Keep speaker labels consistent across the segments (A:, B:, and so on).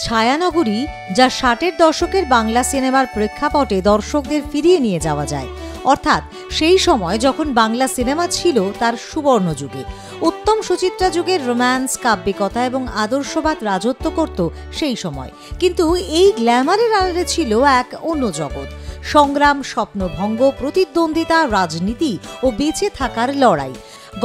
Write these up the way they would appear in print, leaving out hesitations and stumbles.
A: ছায়ানগরী, যা ৬০-এর দশকের বাংলা সিনেমার প্রেক্ষাপটে দর্শকদের ফিরিয়ে নিয়ে যাওয়া যায়, অর্থাৎ সেই সময় যখন বাংলা সিনেমা ছিল তার সুবর্ণ যুগে। উত্তম সুচিত্রা যুগের রোম্যান্স, কাব্যিকতা এবং আদর্শবাদ রাজত্ব করত সেই সময়। কিন্তু এই গ্ল্যামারের আড়ালে ছিল এক অন্য জগৎ। সংগ্রাম, স্বপ্নভঙ্গ, প্রতিদ্বন্দ্বিতা, রাজনীতি ও বেঁচে থাকার লড়াই।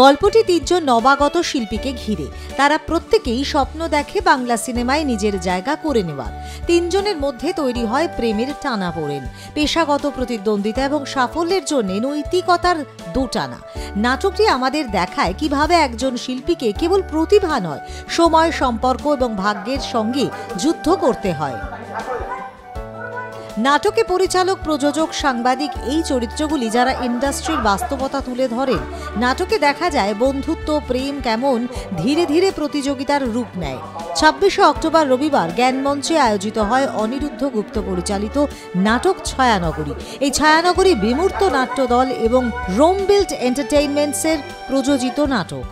A: গল্পটি ৩ জন নবাগত শিল্পীকে ঘিরে। তারা প্রত্যেকেই স্বপ্ন দেখে বাংলা সিনেমায় নিজের জায়গা করে নেওয়ার। ৩ জনের মধ্যে তৈরি হয় প্রেমের টানাপোড়েন, পেশাগত প্রতিদ্বন্দ্বিতা এবং সাফল্যের জন্য নৈতিকতার দোটানা। নাটকটি আমাদের দেখায় কিভাবে একজন শিল্পীকে কেবল প্রতিভা নয়, সময়, সম্পর্ক এবং ভাগ্যের সঙ্গে যুদ্ধ করতে হয়। নাটকে পরিচালক, প্রযোজক, সাংবাদিক এই চরিত্রগুলি যারা ইন্ডাস্ট্রির বাস্তবতা তুলে ধরেন। নাটকে দেখা যায় বন্ধুত্ব, প্রেম কেমন ধীরে ধীরে প্রতিযোগিতার রূপ নেয়। ২৬শে অক্টোবর রবিবার জ্ঞানমঞ্চে আয়োজিত হয় অনিরুদ্ধ গুপ্ত পরিচালিত নাটক ছায়ানগরী। এই ছায়ানগরী বিমূর্ত নাট্যদল এবং রোমবিল্ট এন্টারটেইনমেন্টসের প্রযোজিত নাটক।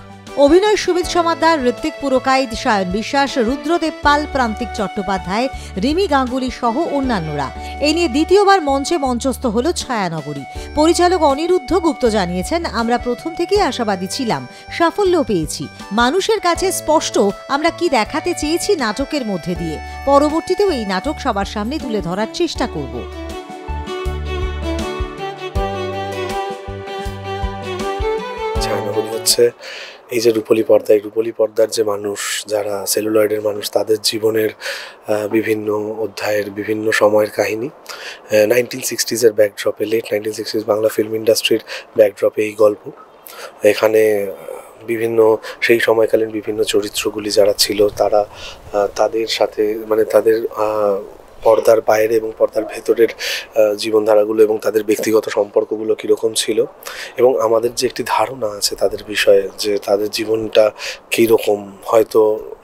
A: অভিনয় সুমিত সমাদ্দার, ঋত্বিক পুরকাইত, সায়ন বিশ্বাস, রুদ্রদেব পাল, প্রান্তিক চট্টোপাধ্যায়, রিমি গাঙ্গুলি সহ অন্যান্যরা। এই নিয়ে দ্বিতীয়বার মঞ্চে মঞ্চস্থ হল ছায়ানগরী। পরিচালক অনিরুদ্ধ গুপ্ত জানিয়েছেন, আমরা প্রথম থেকেই আশাবাদী ছিলাম, সাফল্য পেয়েছি। মানুষের কাছে স্পষ্ট আমরা কি দেখাতে চেয়েছি নাটকের মধ্যে দিয়ে। পরবর্তীতেও এই নাটক সবার সামনে তুলে ধরার চেষ্টা করব।
B: ছায়ানগরী হচ্ছে এই যে রূপলী পর্দা, এই রূপলী পর্দার যে মানুষ, যারা সেলুলয়েডের মানুষ, তাদের জীবনের বিভিন্ন অধ্যায়ের বিভিন্ন সময়ের কাহিনী 1960s ব্যাকড্রপে, late 1960s Bangla film ইন্ডাস্ট্রির ব্যাকড্রপে এই গল্প। এখানে বিভিন্ন সেই সময়কালীন বিভিন্ন চরিত্রগুলি যারা ছিল তারা তাদের সাথে তাদের পর্দার বাইরে এবং পর্দার ভেতরের জীবনধারাগুলো এবং তাদের ব্যক্তিগত সম্পর্কগুলো কীরকম ছিল, এবং আমাদের যে একটি ধারণা আছে তাদের বিষয়ে যে তাদের জীবনটা কীরকম, হয়তো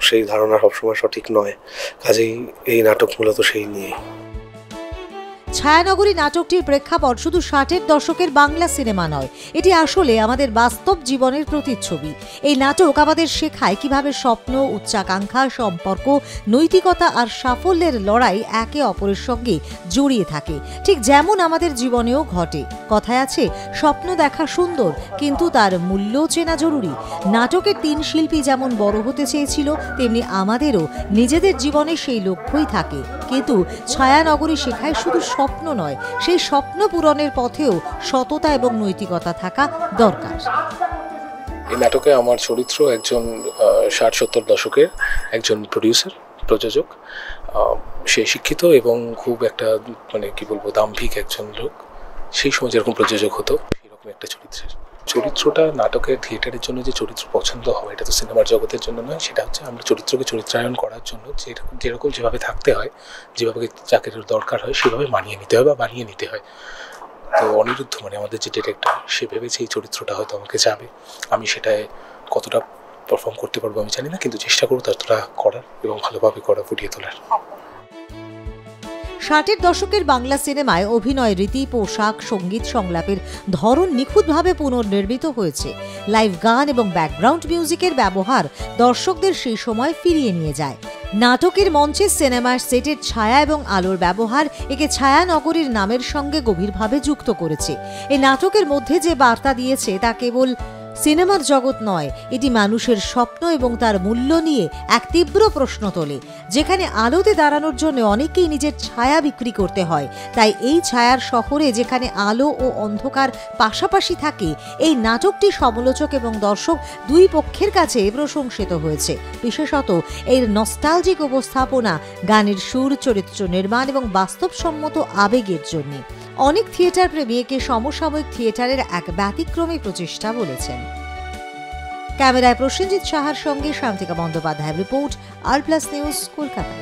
B: সেই ধারণা সবসময় সঠিক নয়। কাজেই এই নাটক মূলত সেই নিয়ে।
A: ছায়ানগরী নাটকটির প্রেক্ষাপট শুধু ৬০-এর দশকের বাংলা সিনেমা নয়, এটি আসলে আমাদের বাস্তব জীবনের প্রতিচ্ছবি। এই নাটক আমাদের শেখায় কিভাবে স্বপ্ন, উচ্চাকাঙ্ক্ষা, সম্পর্ক, নৈতিকতা আর সাফল্যের লড়াই একে অপরের সঙ্গে জড়িয়ে থাকে, ঠিক যেমন আমাদের জীবনেও ঘটে। কথায় আছে, স্বপ্ন দেখা সুন্দর, কিন্তু তার মূল্য চেনা জরুরি। নাটকের ৩ শিল্পী যেমন বড় হতে চেয়েছিল, তেমনি আমাদেরও নিজেদের জীবনে সেই লক্ষ্যই থাকে। কিন্তু ছায়ানগরী শেখায় শুধু স্বপ্ন নয়, সেই স্বপ্ন পূরণের পথেও সততা এবং নৈতিকতা থাকা দরকার।
C: এই নাটকে আমার চরিত্র একজন ৬০-৭০ দশকের একজন প্রডিউসার, প্রযোজক। সে শিক্ষিত এবং খুব একটা কি বলবো, দাম্ভিক একজন লোক। সেই সময় যেরকম প্রযোজক হতো সেরকম একটা চরিত্রটা নাটকের থিয়েটারের জন্য যে চরিত্র পছন্দ হয়, এটা তো সিনেমার জগতের জন্য নয়। সেটা হচ্ছে আমরা চরিত্রকে চরিত্রায়ন করার জন্য যেরকম যেভাবে থাকতে হয়, যেভাবে চাকরির দরকার হয়, সেভাবে মানিয়ে নিতে হয় বা বানিয়ে নিতে হয়। তো অনিরুদ্ধ আমাদের যে ডিরেক্টর, সে ভেবেছে এই চরিত্রটা হয়তো আমাকে যাবে। আমি সেটায় কতটা পারফর্ম করতে পারবো আমি জানি না, কিন্তু চেষ্টা করবো ততটা করার এবং ভালোভাবে করা, ফুটিয়ে তোলার।
A: ৬০-এর দশকের বাংলা সিনেমায় অভিনয় রীতি, পোশাক, সঙ্গীত, সংলাপের ধরন নিখুঁতভাবে পুনর্নির্মিত হয়েছে। লাইভ গান এবং ব্যাকগ্রাউন্ড মিউজিকের ব্যবহার দর্শকদের সেই সময় ফিরিয়ে নিয়ে যায়। নাটকের মঞ্চে সিনেমার সেটের ছায়া এবং আলোর ব্যবহার একে ছায়ানগরীর নামের সঙ্গে গভীরভাবে যুক্ত করেছে। এই নাটকের মধ্যে যে বার্তা দিয়েছে তা কেবল সিনেমার জগৎ নয়, এটি মানুষের স্বপ্ন এবং তার মূল্য নিয়ে এক তীব্র প্রশ্ন তোলে। যেখানে আলোতে দাঁড়ানোর জন্য অনেকেই নিজের ছায়া বিক্রি করতে হয়, তাই এই ছায়ার শহরে যেখানে আলো ও অন্ধকার পাশাপাশি থাকে, এই নাটকটি সমালোচক এবং দর্শক দুই পক্ষের কাছে প্রশংসিত হয়েছে। বিশেষত এর নস্টালজিক উপস্থাপনা, গানের সুর, চরিত্র নির্মাণ এবং বাস্তবসম্মত আবেগের জন্য অনেক থিয়েটার প্রেমী একে সমসাময়িক থিয়েটারের এক ব্যতিক্রমী প্রচেষ্টা বলেছেন। ক্যামেরায় প্রসেনজিৎ সাহার সঙ্গে শান্তিকা বন্দ্যোপাধ্যায়ের রিপোর্ট, আর প্লাস নিউজ, কলকাতা।